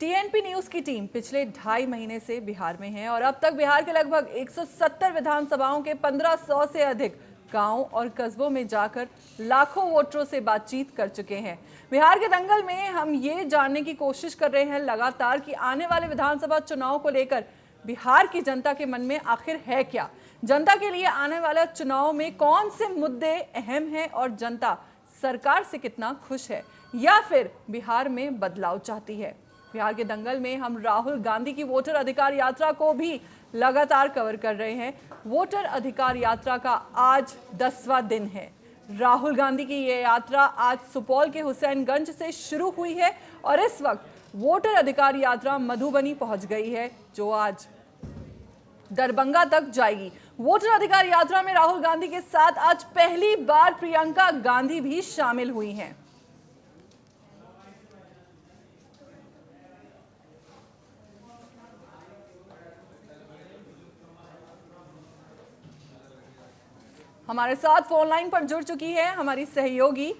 TNP news की team पिछले 2.5 महीने से बिहार में है और अब तक बिहार के लगभग 170 विधानसभाओं के 1500 से अधिक गांव और कस्बों में जाकर लाखों वोटरों से बातचीत कर चुके हैं। बिहार के दंगल में हम ये जानने की कोशिश कर रहे हैं लगातार कि आने वाले विधानसभा चुनाव को लेकर बिहार की जनता के मन में आखिर है क्या। जनता के लिए आने वाले चुनाव में कौन से मुद्दे अहम हैं और जनता सरकार से कितना खुश है या फिर बिहार में बदलाव चाहती है। बिहार के दंगल में हम राहुल गांधी की वोटर अधिकार यात्रा को भी लगातार कवर कर रहे हैं। वोटर अधिकार यात्रा का आज 10वां दिन है। राहुल गांधी की ये यात्रा आज सुपौल के हुसैनगंज से शुरू हुई है और इस वक्त वोटर अधिकार यात्रा मधुबनी पहुंच गई है, जो आज दरभंगा तक जाएगी। वोटर अधिकार यात्रा में राहुल गांधी के साथ आज पहली बार प्रियंका गांधी भी शामिल हुई हैं। हमारे साथ फोन लाइन पर जुड़ चुकी है हमारी सहयोगी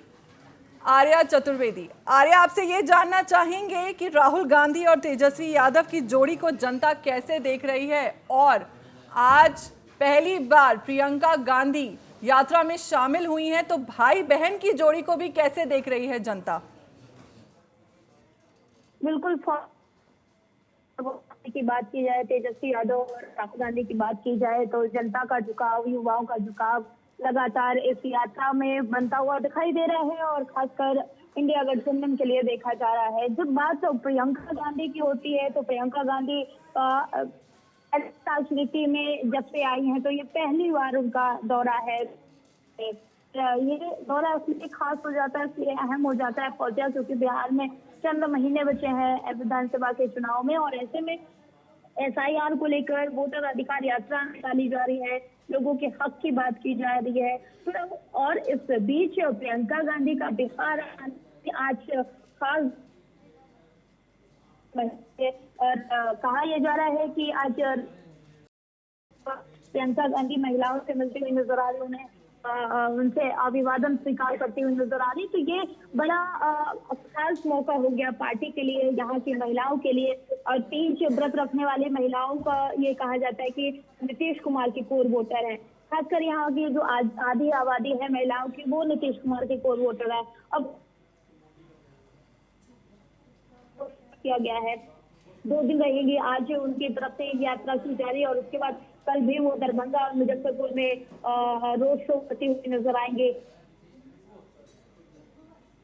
आर्या चतुर्वेदी। आर्या, आपसे ये जानना चाहेंगे कि राहुल गांधी और तेजस्वी यादव की जोड़ी को जनता कैसे देख रही है और आज पहली बार प्रियंका गांधी यात्रा में शामिल हुई हैं, तो भाई बहन की जोड़ी को भी कैसे देख रही है जनता? बिल्कुल, की बात की जाए, तेजस्वी यादव और राहुल गांधी की बात की जाए तो जनता का झुकाव, युवाओं का झुकाव लगातार इस यात्रा में बनता हुआ दिखाई दे रहा है और खासकर इंडिया गठबंधन के लिए देखा जा रहा है। जब बात तो प्रियंका गांधी की होती है तो प्रियंका गांधी राजनीति में जब से आई हैं तो ये पहली बार उनका दौरा है। ये दौरा इसलिए खास हो जाता है, इसलिए अहम हो जाता है फौजिया, क्योंकि बिहार में चंद महीने बचे हैं विधानसभा के चुनाव में और ऐसे में एसआईआर को लेकर वोटर अधिकार यात्रा निकाली जा रही है, लोगों के हक की बात की जा रही है। और इस बीच प्रियंका गांधी का बिहार आज खास और कहा यह जा रहा है कि आज प्रियंका गांधी महिलाओं से मिलती हुई नजर आ रही, उन्हें उनसे अभिवादन स्वीकार करती हुई नजर आ रही। तो ये बड़ा खास मौका हो गया पार्टी के लिए, यहाँ की महिलाओं के लिए। और तीज व्रत रखने वाली महिलाओं का ये कहा जाता है कि नीतीश कुमार की कोर वोटर है। खासकर यहाँ की जो आधी आबादी है महिलाओं की, वो नीतीश कुमार की कोर वोटर है। अब किया गया है 2 दिन रहेगी, आज उनकी तरफ से यात्रा की जा रही है और उसके बाद कल भी वो दरभंगा और मुजफ्फरपुर में रोड शो करते हुए नजर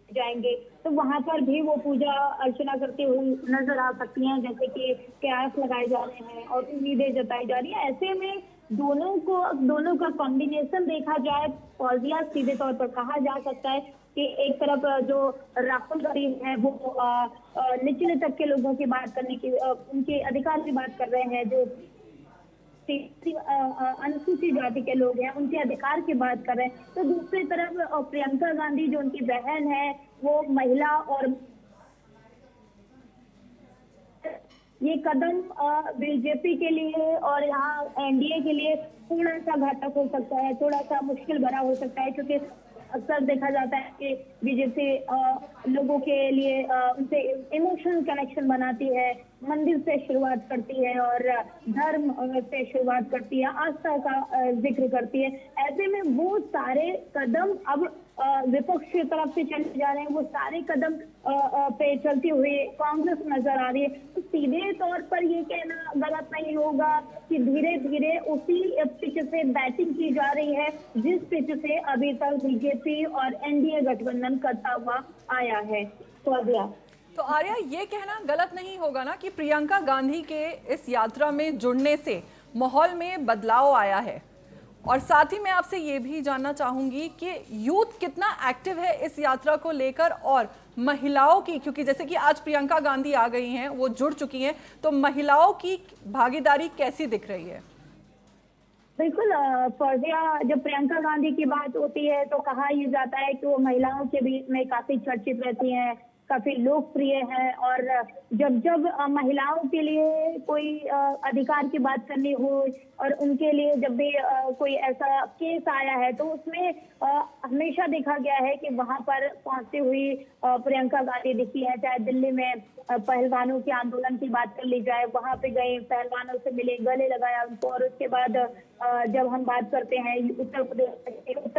जाएंगे। तो वहां पर भी वो पूजा अर्चना करती हुई नजर आ सकती हैं, जैसे कि कयास लगाए जा रहे हैं और उम्मीदें जताई जा रही है। ऐसे में दोनों का कॉम्बिनेशन देखा जाए, फौजिया सीधे तौर पर कहा जा सकता है कि एक तरफ जो राहुल गांधी है वो निचले तक के लोगों की बात करने की, उनके अधिकार की बात कर रहे हैं, जो अनुसूचित जाति के लोग हैं उनके अधिकार की बात कर रहे हैं। तो दूसरी तरफ प्रियंका गांधी जो उनकी बहन है, वो महिला, और ये कदम बीजेपी के लिए और यहाँ एनडीए के लिए थोड़ा सा घातक हो सकता है, थोड़ा सा मुश्किल भरा हो सकता है, क्योंकि अक्सर देखा जाता है कि बीजेपी लोगों के लिए उनसे इमोशनल कनेक्शन बनाती है, मंदिर से शुरुआत करती है और धर्म से शुरुआत करती है, आस्था का जिक्र करती है। ऐसे में वो सारे कदम अब विपक्ष की तरफ से चले जा रहे हैं, वो सारे कदम पे चलती हुई कांग्रेस नजर आ रही है। तो सीधे तौर पर ये कहना गलत नहीं होगा कि धीरे धीरे उसी पिच से बैटिंग की जा रही है जिस पिच से अभी तक बीजेपी और एनडीए गठबंधन करता हुआ आया है। तो आर्या, ये कहना गलत नहीं होगा ना कि प्रियंका गांधी के इस यात्रा में जुड़ने से माहौल में बदलाव आया है? और साथ ही मैं आपसे ये भी जानना चाहूंगी कि यूथ कितना एक्टिव है इस यात्रा को लेकर और महिलाओं की, क्योंकि जैसे कि आज प्रियंका गांधी आ गई हैं, वो जुड़ चुकी हैं, तो महिलाओं की भागीदारी कैसी दिख रही है? बिल्कुल फौजिया, जब प्रियंका गांधी की बात होती है तो कहा यह जाता है कि वो महिलाओं के बीच में काफी चर्चित रहती हैं, काफी लोकप्रिय है। और जब जब महिलाओं के लिए कोई अधिकार की बात करनी हो और उनके लिए जब भी कोई ऐसा केस आया है तो उसमें हमेशा देखा गया है कि वहां पर पहुंचती हुई प्रियंका गांधी दिखी है। चाहे दिल्ली में पहलवानों के आंदोलन की बात कर ली जाए, वहां पे गए, पहलवानों से मिले, गले लगाया उनको। और उसके बाद जब हम बात करते हैं उत्तर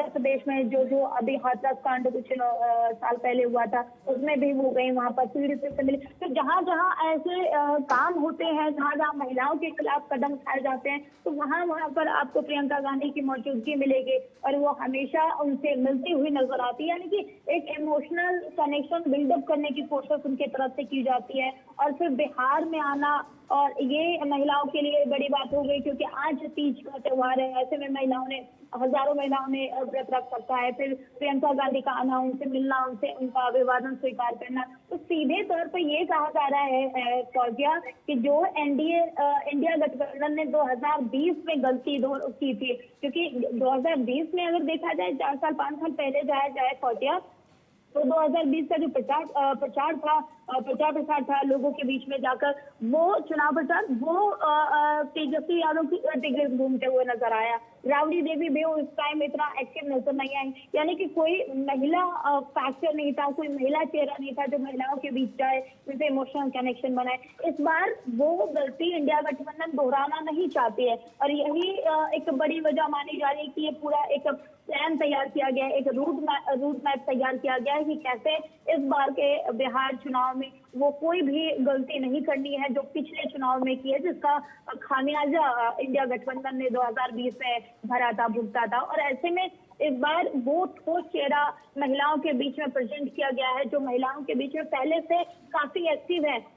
प्रदेश में जो अभी हाथरस कांड कुछ साल पहले हुआ था, उसमें भी वो गए, वहां पर पीड़ित से मिले। तो जहां जहां ऐसे काम होते हैं, जहां जहां महिलाओं के खिलाफ कदम उठाए जाते हैं, तो वहां वहां पर आपको प्रियंका गांधी की मौजूदगी मिलेगी और वो हमेशा उनसे मिलती हुई नजर आती है। यानी कि एक इमोशनल कनेक्शन बिल्डअप करने की कोशिश उनके तरफ से की जाती है। और फिर बिहार में आना, और ये महिलाओं के लिए बड़ी बात हो गई क्योंकि आज तीज का त्योहार है। ऐसे में हजारों महिलाओं ने व्रत रख रखा है। फिर प्रियंका गांधी का आना, उनसे मिलना, उनसे उनका अभिवादन स्वीकार करना, तो सीधे तौर पर ये कहा जा रहा है फौजिया कि जो इंडिया गठबंधन ने 2020 में गलती की थी, क्योंकि 2020 में अगर देखा जाए 4 साल 5 साल पहले जाया जाए फौजिया, तो 2020 का जो प्रचार था, प्रचार प्रसार था लोगों के बीच में जाकर, वो चुनाव प्रचार वो तेजस्वी यादव की इर्द गिर्द घूमते हुए नजर आया। राबड़ी देवी भी उस टाइम इतना एक्टिव नजर नहीं आई। यानी कि कोई महिला फैक्टर नहीं था, कोई महिला चेहरा नहीं था जो महिलाओं के बीच जाए, जिनसे इमोशनल कनेक्शन बनाए। इस बार वो गलती इंडिया गठबंधन दोहराना नहीं चाहती है और यही एक बड़ी वजह मानी जा रही है कि ये पूरा एक प्लान तैयार किया गया है, एक रूट मैप तैयार किया गया है कि कैसे इस बार के बिहार चुनाव में वो कोई भी गलती नहीं करनी है जो पिछले चुनाव में की है, जिसका खामियाजा इंडिया गठबंधन ने 2020 में भरा था, भुगता था। और ऐसे में इस बार वो ठोस चेहरा महिलाओं के बीच में प्रेजेंट किया गया है, जो महिलाओं के बीच में पहले से काफी एक्टिव है।